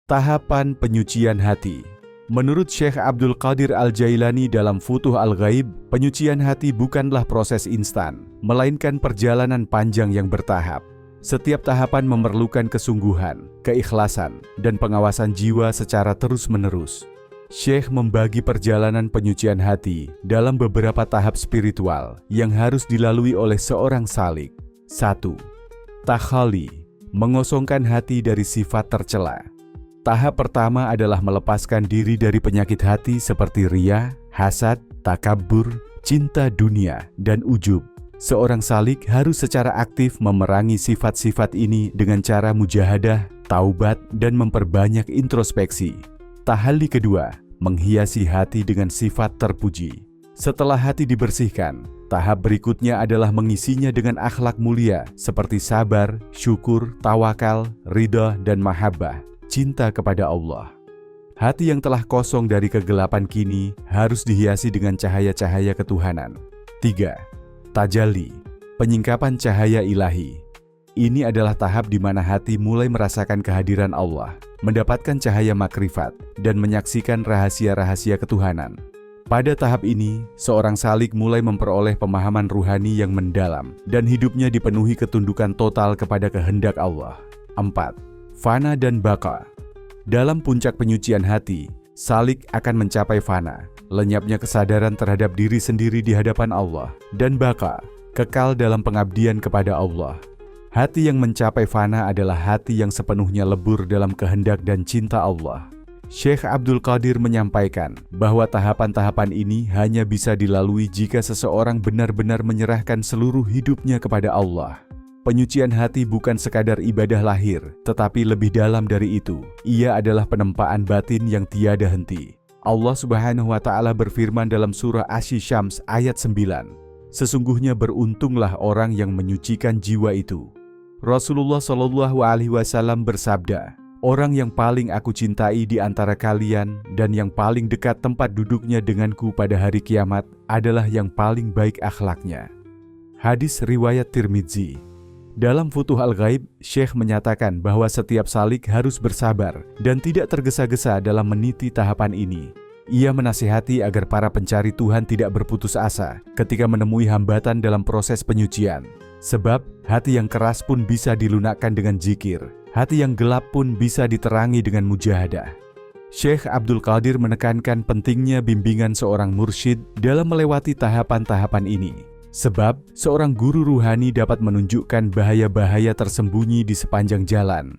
Tahapan penyucian hati. Menurut Syekh Abdul Qadir Al-Jailani dalam Futuh Al-Ghaib, penyucian hati bukanlah proses instan, melainkan perjalanan panjang yang bertahap. Setiap tahapan memerlukan kesungguhan, keikhlasan, dan pengawasan jiwa secara terus-menerus. Syekh membagi perjalanan penyucian hati dalam beberapa tahap spiritual yang harus dilalui oleh seorang salik. 1. Takhali, mengosongkan hati dari sifat tercela. Tahap pertama adalah melepaskan diri dari penyakit hati seperti riya, hasad, takabur, cinta dunia, dan ujub. Seorang salik harus secara aktif memerangi sifat-sifat ini dengan cara mujahadah, taubat, dan memperbanyak introspeksi. Tahalli kedua, menghiasi hati dengan sifat terpuji. Setelah hati dibersihkan, tahap berikutnya adalah mengisinya dengan akhlak mulia seperti sabar, syukur, tawakal, ridha, dan mahabbah, cinta kepada Allah. Hati yang telah kosong dari kegelapan kini harus dihiasi dengan cahaya-cahaya ketuhanan. 3. Tajalli, penyingkapan cahaya ilahi. Ini adalah tahap di mana hati mulai merasakan kehadiran Allah, mendapatkan cahaya makrifat, dan menyaksikan rahasia-rahasia ketuhanan. Pada tahap ini, seorang salik mulai memperoleh pemahaman ruhani yang mendalam, dan hidupnya dipenuhi ketundukan total kepada kehendak Allah. 4. Fana dan baka. Dalam puncak penyucian hati, salik akan mencapai fana, lenyapnya kesadaran terhadap diri sendiri di hadapan Allah, dan baka, kekal dalam pengabdian kepada Allah. Hati yang mencapai fana adalah hati yang sepenuhnya lebur dalam kehendak dan cinta Allah. Syekh Abdul Qadir menyampaikan bahwa tahapan-tahapan ini hanya bisa dilalui jika seseorang benar-benar menyerahkan seluruh hidupnya kepada Allah. Penyucian hati bukan sekadar ibadah lahir, tetapi lebih dalam dari itu. Ia adalah penempaan batin yang tiada henti. Allah Subhanahu wa Ta'ala berfirman dalam surah Asy-Syams ayat 9, "Sesungguhnya beruntunglah orang yang menyucikan jiwa itu." Rasulullah Shallallahu Alaihi Wasallam bersabda, "Orang yang paling aku cintai di antara kalian dan yang paling dekat tempat duduknya denganku pada hari kiamat adalah yang paling baik akhlaknya." Hadis riwayat Tirmidzi. Dalam Futuh Al-Ghaib, Syekh menyatakan bahwa setiap salik harus bersabar dan tidak tergesa-gesa dalam meniti tahapan ini. Ia menasihati agar para pencari Tuhan tidak berputus asa ketika menemui hambatan dalam proses penyucian. Sebab, hati yang keras pun bisa dilunakkan dengan zikir, hati yang gelap pun bisa diterangi dengan mujahadah. Syekh Abdul Qadir menekankan pentingnya bimbingan seorang mursyid dalam melewati tahapan-tahapan ini. Sebab, seorang guru ruhani dapat menunjukkan bahaya-bahaya tersembunyi di sepanjang jalan